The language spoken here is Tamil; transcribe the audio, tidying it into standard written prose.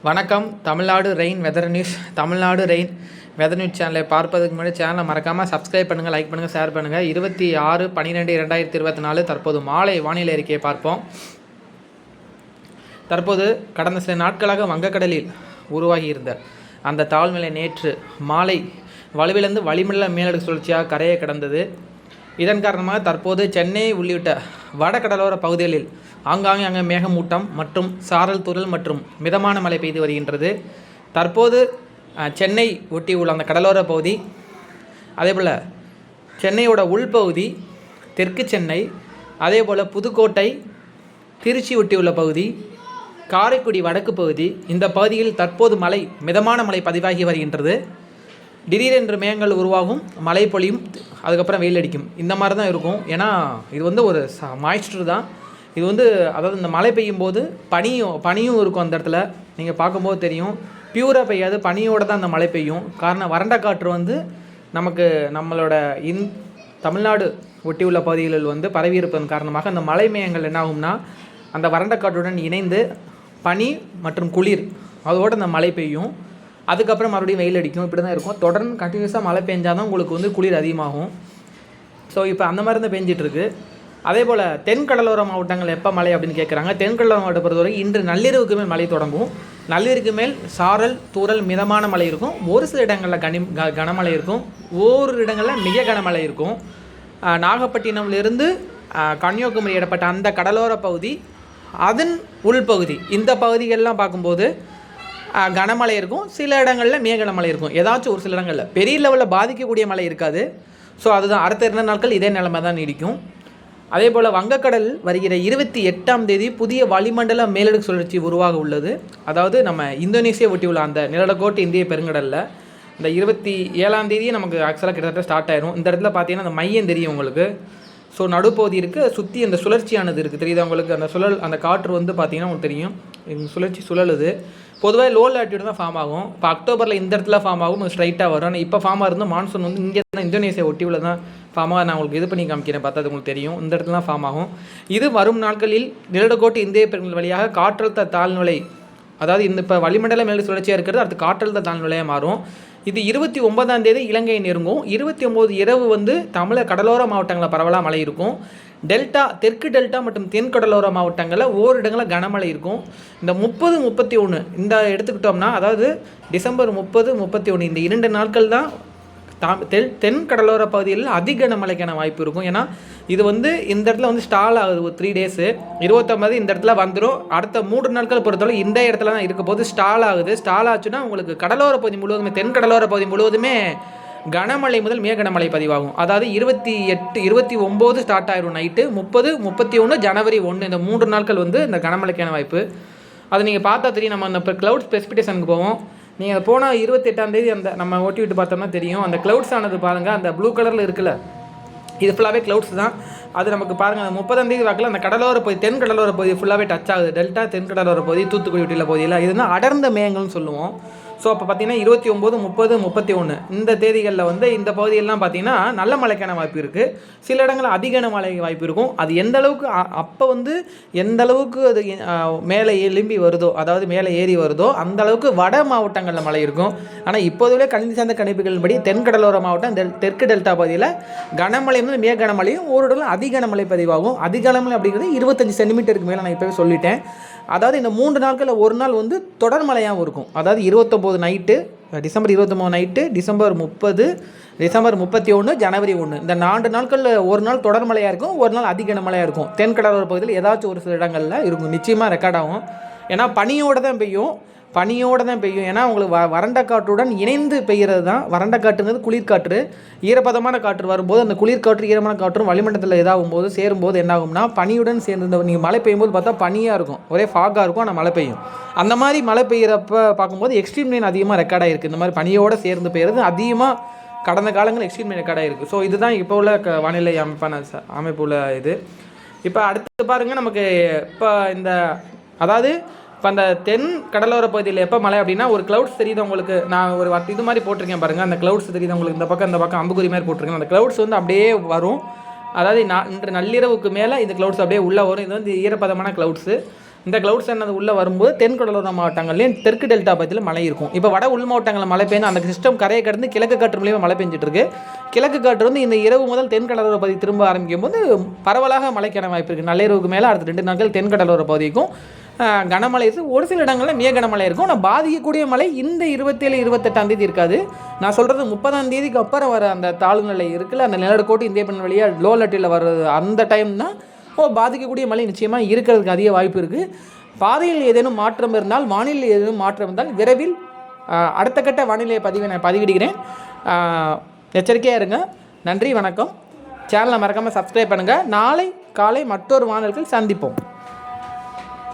வணக்கம். Tamil Nadu rain weather news. Tamil Nadu rain weather news சேனலை பார்ப்பதுக்கு முன்னாடி சேனலை மறக்காமல் சப்ஸ்கிரைப் பண்ணுங்கள், லைக் பண்ணுங்கள், ஷேர் பண்ணுங்கள். 26/12/2024 தற்போது மாலை வானிலை அறிக்கையை பார்ப்போம். தற்போது கடந்த சில நாட்களாக வங்கக்கடலில் உருவாகியிருந்த அந்த தாழ்நிலை நேற்று மாலை வலுவிழந்து வளிமண்டல மேலடுக்கு சுழற்சியாக கரையை கடந்தது. இதன் காரணமாக தற்போது சென்னை உள்ளிட்ட வடகடலோர பகுதிகளில் ஆங்காங்கே அங்கே மேகமூட்டம் மற்றும் சாரல் தூறல் மற்றும் மிதமான மழை பெய்து வருகின்றது. தற்போது சென்னை ஒட்டி உள்ள அந்த கடலோர பகுதி, அதேபோல் சென்னையோட உள்பகுதி, தெற்கு சென்னை, அதேபோல் புதுக்கோட்டை, திருச்சி ஒட்டியுள்ள பகுதி, காரைக்குடி வடக்கு பகுதி, இந்த பகுதியில் தற்போது மழை மிதமான மழை பதிவாகி வருகின்றது. திடீரென்று மேகங்கள் உருவாகும், மழை பொழியும், அதுக்கப்புறம் வெயில் அடிக்கும். இந்த மாதிரி தான் இருக்கும். ஏன்னா இது ஒரு மாய்ஸ்டர் தான். இது அதாவது இந்த மழை பெய்யும் போது பனியும் இருக்கும். அந்த இடத்துல நீங்கள் பார்க்கும்போது தெரியும், பியூராக பெய்யாது, பனியோடு தான் அந்த மழை பெய்யும். காரணம் வறண்ட காற்று நமக்கு நம்மளோட தமிழ்நாடு ஒட்டியுள்ள பகுதிகளில் பரவி இருப்பதன் காரணமாக அந்த மழை மேகங்கள் என்ன ஆகும்னா அந்த வறண்ட காற்றுடன் இணைந்து பனி மற்றும் குளிர் அதோடு அந்த மழை பெய்யும். அதுக்கப்புறம் மறுபடியும் வெயில் அடிக்கும். இப்படி தான் இருக்கும். தொடர்ந்து கண்டினியூஸாக மழை பெஞ்சால் தான் உங்களுக்கு குளிர் அதிகமாகும். ஸோ இப்போ அந்த மாதிரி தான் பெஞ்சிட்ருக்கு. அதே போல் தென் கடலோர மாவட்டங்கள் எப்போ மழை அப்படின்னு கேட்குறாங்க. தென் கடலோர மாவட்டத்தை பொறுத்தவரை இன்று நள்ளிரவுக்கு மேல் மழை தொடங்கும். நள்ளிரவுக்கு மேல் சாரல் தூறல் மிதமான மழை இருக்கும். ஒரு சில இடங்களில் கனமழை இருக்கும். ஓரிரு இடங்களில் மிக கனமழை இருக்கும். நாகப்பட்டினம்லேருந்து கன்னியாகுமரி இடப்பட்ட அந்த கடலோர பகுதி, அதன் உள்பகுதி, இந்த பகுதிகளெலாம் பார்க்கும்போது கனமழை இருக்கும். சில இடங்களில் மிக கனமழை இருக்கும். ஏதாச்சும் ஒரு சில இடங்களில் பெரிய லெவலில் பாதிக்கக்கூடிய மழை இருக்காது. ஸோ அதுதான் அடுத்த 2 நாட்கள் இதே நிலைமை தான் நீடிக்கும். அதே போல் வங்கக்கடல் வருகிற 28ஆம் தேதி புதிய வளிமண்டல மேலடுக்கு சுழற்சி உருவாக உள்ளது. அதாவது நம்ம இந்தோனேசியா ஒட்டி உள்ள அந்த நிலநடுக்கோட்டு இந்திய பெருங்கடலில் இந்த 27ஆம் தேதியே நமக்கு ஆக்சுவலாக கிட்டத்தட்ட ஸ்டார்ட் ஆயிரும். இந்த இடத்துல பார்த்தீங்கன்னா அந்த மையம் தெரியும் உங்களுக்கு. ஸோ நடுப்பகுதி இருக்குது, சுற்றி அந்த சுழற்சியானது இருக்குது, தெரியுது உங்களுக்கு. அந்த காற்று பார்த்தீங்கன்னா உங்களுக்கு தெரியும், சுழற்சி சுழலுது. பொதுவாக லோ லேட்டியூட் தான் ஃபார்ம் ஆகும். இப்போ அக்டோபரில் இந்த இடத்துல ஃபார்ம் ஆகும், ஸ்ட்ரைட்டாக வரும். ஆனால் இப்போ ஃபார்ம் ஆகுது மான்சூன் இங்கே தான் இந்தோனேசியா ஒட்டியுள்ள தான் ஃபார்ம் ஆகும். நான் உங்களுக்கு இது பண்ணி காமிக்கிறேன், பார்த்தா உங்களுக்கு தெரியும். இந்த இடத்துல தான் ஃபார்ம் ஆகும். இது வரும் நாட்களில் நிலநடுக்கோட்டு இந்திய பெருங்கடல் வழியாக காற்றழுத்த தாழ்நிலை, அதாவது இப்போ வளிமண்டல மேல் சுழற்சியாக இருக்கிறது, அடுத்து காற்றழுத்த தாழ்நிலையாக மாறும். இது 29ஆம் தேதி இலங்கையை நெருங்கும். 29 இரவு தமிழக கடலோர மாவட்டங்களில் பரவலாக மழை இருக்கும். டெல்டா, தெற்கு டெல்டா மற்றும் தென் கடலோர மாவட்டங்களில் ஓரிடங்களில் கனமழை இருக்கும். இந்த 30, 31 இந்த எடுத்துக்கிட்டோம்னா, அதாவது டிசம்பர் 30, 31 இந்த 2 நாட்கள் தான் தென் கடலோர பகுதிகளில் அதிக கனமழைக்கான வாய்ப்பு இருக்கும். ஏன்னா இது இந்த இடத்துல ஸ்டால் ஆகுது ஒரு 3 டேஸு. 29 இந்த இடத்துல வந்துடும். அடுத்த 3 நாட்கள் பொறுத்தவரை இந்த இடத்துல தான் இருக்க போது ஸ்டால் ஆகுது. ஸ்டால் ஆச்சுன்னா உங்களுக்கு கடலோர பகுதி முழுவதுமே, தென் கடலோர பகுதி முழுவதுமே கனமழை முதல் மிக கனமழை பதிவாகும். அதாவது 28, 29 ஸ்டார்ட் ஆயிரும் நைட்டு. 30, 31 ஜனவரி 1 இந்த 3 நாட்கள் இந்த கனமழைக்கான வாய்ப்பு. அது நீங்கள் பார்த்தா தெரியும். நம்ம இப்போ க்ளவுட் ஸ்பெசிபிகேஷனுக்கு போவோம். நீங்கள் அதை போனால் 28ஆம் தேதி அந்த நம்ம ஓட்டி விட்டு பார்த்தோம்னா தெரியும். அந்த க்ளவுட்ஸ் ஆனது பாருங்கள், அந்த ப்ளூ கலரில் இருக்குல்ல, இது ஃபுல்லாகவே க்ளவுட்ஸ் தான். அது நமக்கு பாருங்கள், அந்த 30ஆம் தேதி வாக்கில் அந்த கடலோர பகுதி, தென் கடலோர பகுதி ஃபுல்லாகவே டச் ஆகுது. டெல்டா, தென் கடலோர பகுதி, தூத்துக்குடி ஒட்டியில் பகுதியில் இதுதான் அடர்ந்த மேகங்கள்னு சொல்லுவோம். ஸோ அப்போ பார்த்தீங்கன்னா 29, 30, 31 இந்த தேதிகளில் இந்த பகுதியெல்லாம் பார்த்தீங்கன்னா நல்ல மழைக்கான வாய்ப்பு இருக்குது. சில இடங்களில் அதிக மழை வாய்ப்பு இருக்கும். அது எந்த அளவுக்கு அப்போ எந்த அளவுக்கு அது மேலே எழும்பி வருதோ, அதாவது மேலே ஏறி வருதோ, அந்த அளவுக்கு வட மாவட்டங்களில் மழை இருக்கும். ஆனால் இப்போதுவே கணினி சார்ந்த கணிப்புகளின்படி தென் கடலோர மாவட்டம், தெற்கு டெல்டா பகுதியில் கனமழை மிக கனமழையும் ஒரு இடத்துல அதிக கனமழை பதிவாகும். அதிக கனமழை அப்படிங்கிறது 25 சென்டிமீட்டருக்கு மேலே நான் இப்போவே சொல்லிட்டேன். அதாவது இந்த 3 நாட்களில் ஒரு நாள் தொடர் மழையாகவும் இருக்கும். அதாவது 29 night, December 23 night, December 30, December 31, ஜனவரி 1 இந்த 4 நாட்களில் ஒரு நாள் தொடர் மழையாக இருக்கும், ஒரு நாள் அதிக கனமழையாக இருக்கும். தென் கடலோர பகுதியில் ஏதாச்சும் ஒரு சில இடங்களில் இருக்கும், நிச்சயமாக ரெக்கார்ட் ஆகும். ஏன்னா பனியோடு தான் பெய்யும். ஏன்னா உங்களுக்கு வறண்ட காற்றுடன் இணைந்து பெய்கிறது தான். வறண்ட காற்றுங்கிறது குளிர்காற்று. ஈரப்பதமான காற்று வரும்போது அந்த குளிர்காற்று ஈரமான காற்றும் வளிமண்டலத்தில் இதாகும் போது சேரும்போது என்ன ஆகும்னா, பனியுடன் சேர்ந்து நீங்கள் மழை பெய்யும்போது பார்த்தா பனியாக இருக்கும், ஒரே ஃபாகாக இருக்கும், ஆனால் மழை பெய்யும். அந்த மாதிரி மழை பெய்கிறப்ப பார்க்கும்போது எக்ஸ்ட்ரீம் ரெயின் அதிகமாக ரெக்கார்ட் ஆகிருக்கு. இந்த மாதிரி பனியோடு சேர்ந்து பெய்கிறது அதிகமாக கடந்த காலங்களில் எக்ஸ்ட்ரீம் ரெயின் ரெக்கார்ட் ஆகிருக்கு. ஸோ இதுதான் இப்போ உள்ள வானிலை அமைப்பு உள்ள இது. இப்போ அடுத்து பாருங்கள், நமக்கு இப்போ அதாவது இப்போ அந்த தென் கடலோர பகுதியில் எப்போ மழை அப்படின்னா, ஒரு க்ளவுட்ஸ் தெரியுது உங்களுக்கு. நான் ஒரு இது மாதிரி போட்டிருக்கேன் பாருங்கள், அந்த க்ளவுட்ஸ் தெரியுது உங்களுக்கு. இந்த பக்கம் அம்புக்குறி மாதிரி போட்டிருக்கேன். அந்த க்ளவுட்ஸ் அப்படியே வரும். அதாவது இன்று நள்ளிரவுக்கு மேலே இந்த க்ளவுட்ஸ் அப்படியே உள்ளே வரும். இது ஈரப்பதமான க்ளவுட்ஸு. இந்த க்ளவுட்ஸ் என்னது உள்ளே வரும்போது தென் கடலோர மாவட்டங்கள்லேயும் தெற்கு டெல்டா பகுதியில் மழை இருக்கும். இப்போ வட உள் மாவட்டங்களில் மழை பெய்யும். அந்த சிஸ்டம் கரையை கடந்து கிழக்கு காற்று மூலியமாக மழை பெஞ்சிட்டு இருக்கு. கிழக்கு காற்று வந்து இந்த இரவு முதல் தென் கடலோர பகுதி திரும்ப ஆரம்பிக்கும் போது பரவலாக மழைக்கான வாய்ப்பு இருக்குது. நள்ளிரவுக்கு மேலே அடுத்த 2 நாட்கள் தென் கடலோர பகுதிக்கும் கனமழை இருக்குது. ஒரு சில இடங்களில் மிக கனமழை இருக்கும். ஆனால் பாதிக்கக்கூடிய மழை இந்த 27, 28ஆம் தேதி இருக்காது. நான் சொல்கிறது 30ஆம் தேதிக்கு அப்புறம் வர அந்த தாழ்வு நிலை இருக்குல்ல, அந்த நிலநடுக்கோட்டு இந்திய பெண் வழியாக லோ லட்டில் வர்றது அந்த டைம் தான் பாதிக்கக்கூடிய மழை நிச்சயமாக இருக்கிறதுக்கு அதிக வாய்ப்பு இருக்குது. பாதையில் ஏதேனும் மாற்றம் இருந்தால், வானிலை ஏதேனும் மாற்றம் இருந்தால் விரைவில் அடுத்த கட்ட வானிலை பதிவை நான் பதிவிடுகிறேன். எச்சரிக்கையாக இருங்க. நன்றி, வணக்கம். சேனலை மறக்காமல் சப்ஸ்கிரைப் பண்ணுங்கள். நாளை காலை மற்றொரு வானொலியில் சந்திப்போம்.